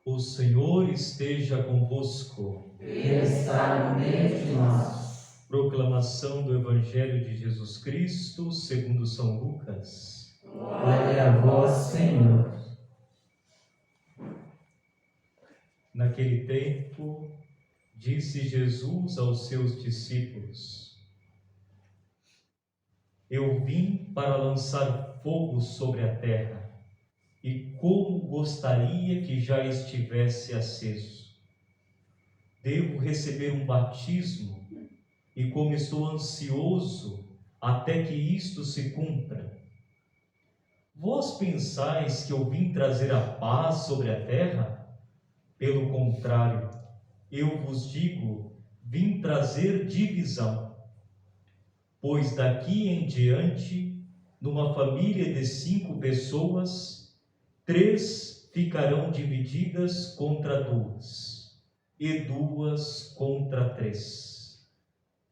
O Senhor esteja convosco. Ele está no meio de nós. Proclamação do Evangelho de Jesus Cristo segundo São Lucas. Glória a vós, Senhor. Naquele tempo, disse Jesus aos seus discípulos: Eu vim para lançar fogo sobre a terra, e como gostaria que já estivesse aceso. Devo receber um batismo, e como estou ansioso até que isto se cumpra. Vós pensais que eu vim trazer a paz sobre a terra? Pelo contrário, eu vos digo, vim trazer divisão. Pois daqui em diante, numa família de 5 pessoas, 3 ficarão divididas contra 2, e 2 contra 3.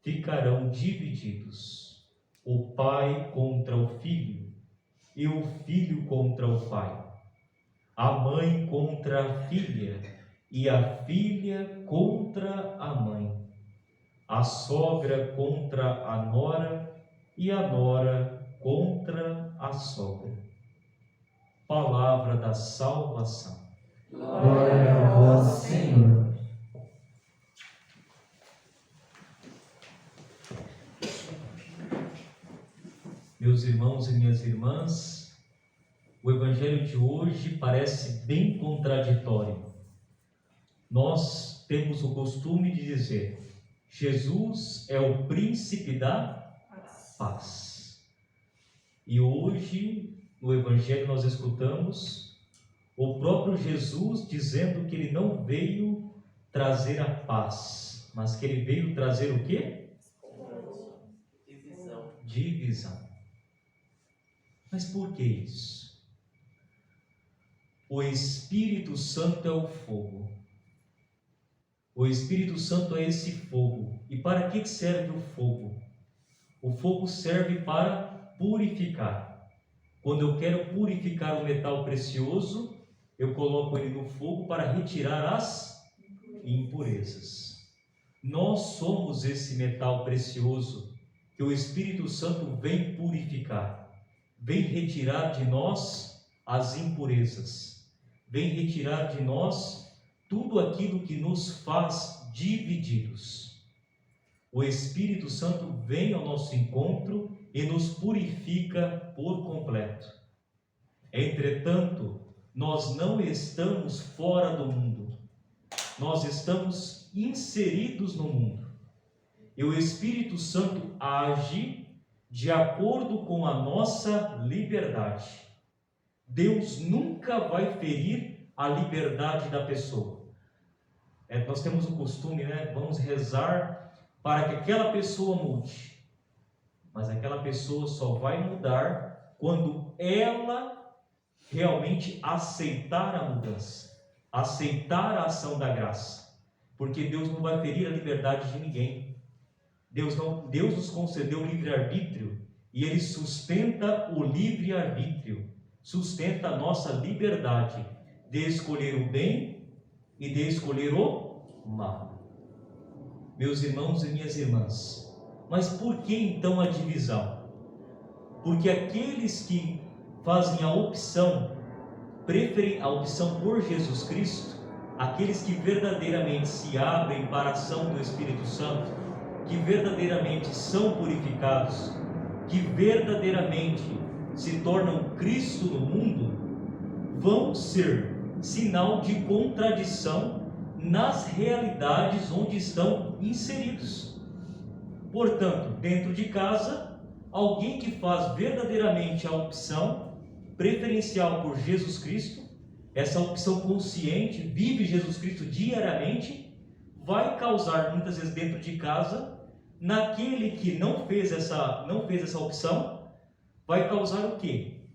Ficarão divididos, o pai contra o filho, e o filho contra o pai, a mãe contra a filha, e a filha contra a mãe, a sogra contra a nora, e a nora contra a sogra. Palavra da salvação. Glória a vós, Senhor. Meus irmãos e minhas irmãs, o Evangelho de hoje parece bem contraditório. Nós temos o costume de dizer: Jesus é o príncipe da paz. E hoje, no Evangelho, nós escutamos o próprio Jesus dizendo que ele não veio trazer a paz, mas que ele veio trazer o quê? Divisão. Mas por que isso? O Espírito Santo é o fogo. O Espírito Santo é esse fogo. E para que serve o fogo? O fogo serve para purificar. Quando eu quero purificar um metal precioso, eu coloco ele no fogo para retirar as impurezas. Nós somos esse metal precioso que o Espírito Santo vem purificar. Vem retirar de nós as impurezas. Vem retirar de nós tudo aquilo que nos faz divididos. O Espírito Santo vem ao nosso encontro e nos purifica por completo. Entretanto, nós não estamos fora do mundo. Nós estamos inseridos no mundo. E o Espírito Santo age de acordo com a nossa liberdade. Deus nunca vai ferir a liberdade da pessoa. Nós temos o costume, vamos rezar para que aquela pessoa mude. Mas aquela pessoa só vai mudar quando ela realmente aceitar a mudança, aceitar a ação da graça. Porque Deus não vai ferir a liberdade de ninguém. Deus nos concedeu o livre-arbítrio e Ele sustenta o livre-arbítrio, sustenta a nossa liberdade de escolher o bem e de escolher o mal. Meus irmãos e minhas irmãs, mas por que então a divisão? Porque aqueles que fazem a opção, preferem a opção por Jesus Cristo, aqueles que verdadeiramente se abrem para a ação do Espírito Santo, que verdadeiramente são purificados, que verdadeiramente se tornam Cristo no mundo, vão ser sinal de contradição nas realidades onde estão inseridos. Portanto, dentro de casa, alguém que faz verdadeiramente a opção preferencial por Jesus Cristo, essa opção consciente, vive Jesus Cristo diariamente, vai causar muitas vezes dentro de casa, naquele que não fez essa opção, vai causar o quê?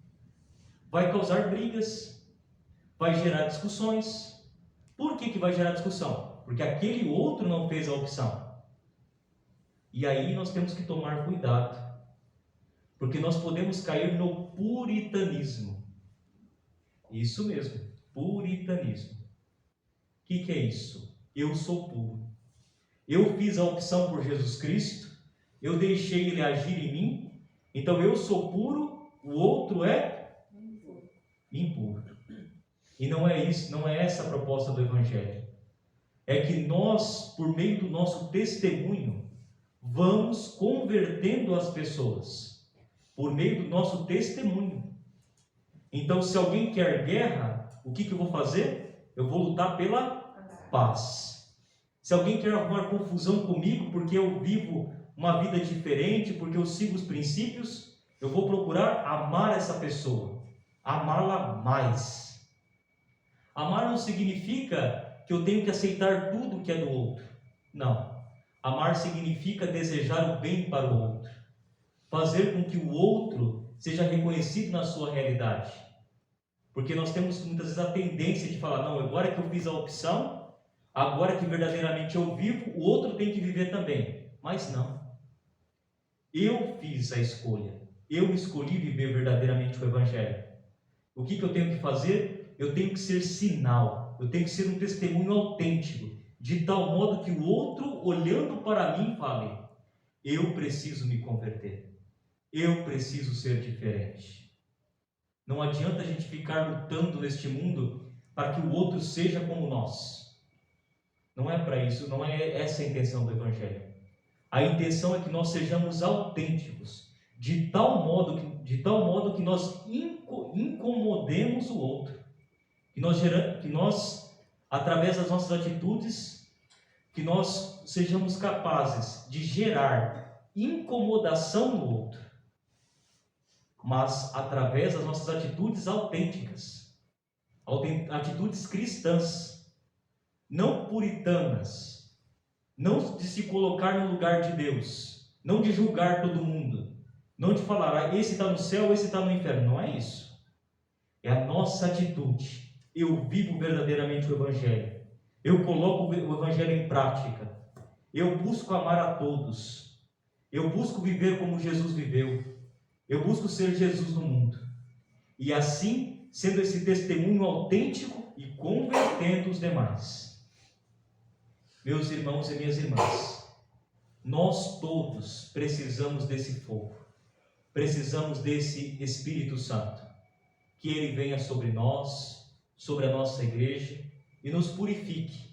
Vai causar brigas, vai gerar discussões. Por que vai gerar discussão? Porque aquele outro não fez a opção. E aí nós temos que tomar cuidado, porque nós podemos cair no puritanismo. Isso mesmo, puritanismo. que é isso? Eu sou puro. Eu fiz a opção por Jesus Cristo, eu deixei Ele agir em mim, então eu sou puro, o outro é impuro. E não é isso, não é essa a proposta do Evangelho. É que nós, por meio do nosso testemunho, vamos convertendo as pessoas, por meio do nosso testemunho. Então, se alguém quer guerra, o que eu vou fazer? Eu vou lutar pela paz. Se alguém quer arrumar confusão comigo, porque eu vivo uma vida diferente, porque eu sigo os princípios, eu vou procurar amar essa pessoa, amá-la mais. Amar não significa que eu tenho que aceitar tudo que é do outro. Não. Amar significa desejar o bem para o outro. Fazer com que o outro seja reconhecido na sua realidade. Porque nós temos muitas vezes a tendência de falar, não, agora que eu fiz a opção, agora que verdadeiramente eu vivo, o outro tem que viver também. Mas não. Eu fiz a escolha. Eu escolhi viver verdadeiramente o Evangelho. O que eu tenho que fazer? Eu tenho que ser sinal. Eu tenho que ser um testemunho autêntico. De tal modo que o outro, olhando para mim, fale, eu preciso me converter. Eu preciso ser diferente. Não adianta a gente ficar lutando neste mundo para que o outro seja como nós. Não é para isso, não é essa a intenção do Evangelho. A intenção é que nós sejamos autênticos, de tal modo que nós incomodemos o outro. Que nós, através das nossas atitudes, que nós sejamos capazes de gerar incomodação no outro, mas através das nossas atitudes autênticas, atitudes cristãs, não puritanas, não de se colocar no lugar de Deus, não de julgar todo mundo, não de falar, esse está no céu, esse está no inferno, não é isso. É a nossa atitude. Eu vivo verdadeiramente o Evangelho. Eu coloco o Evangelho em prática. Eu busco amar a todos. Eu busco viver como Jesus viveu. Eu busco ser Jesus no mundo. E assim, sendo esse testemunho autêntico e convertendo os demais. Meus irmãos e minhas irmãs, nós todos precisamos desse fogo. Precisamos desse Espírito Santo. Que Ele venha sobre nós, sobre a nossa igreja e nos purifique,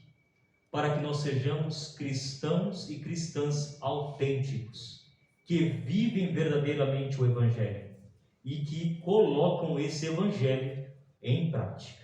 para que nós sejamos cristãos e cristãs autênticos, que vivem verdadeiramente o Evangelho e que colocam esse Evangelho em prática.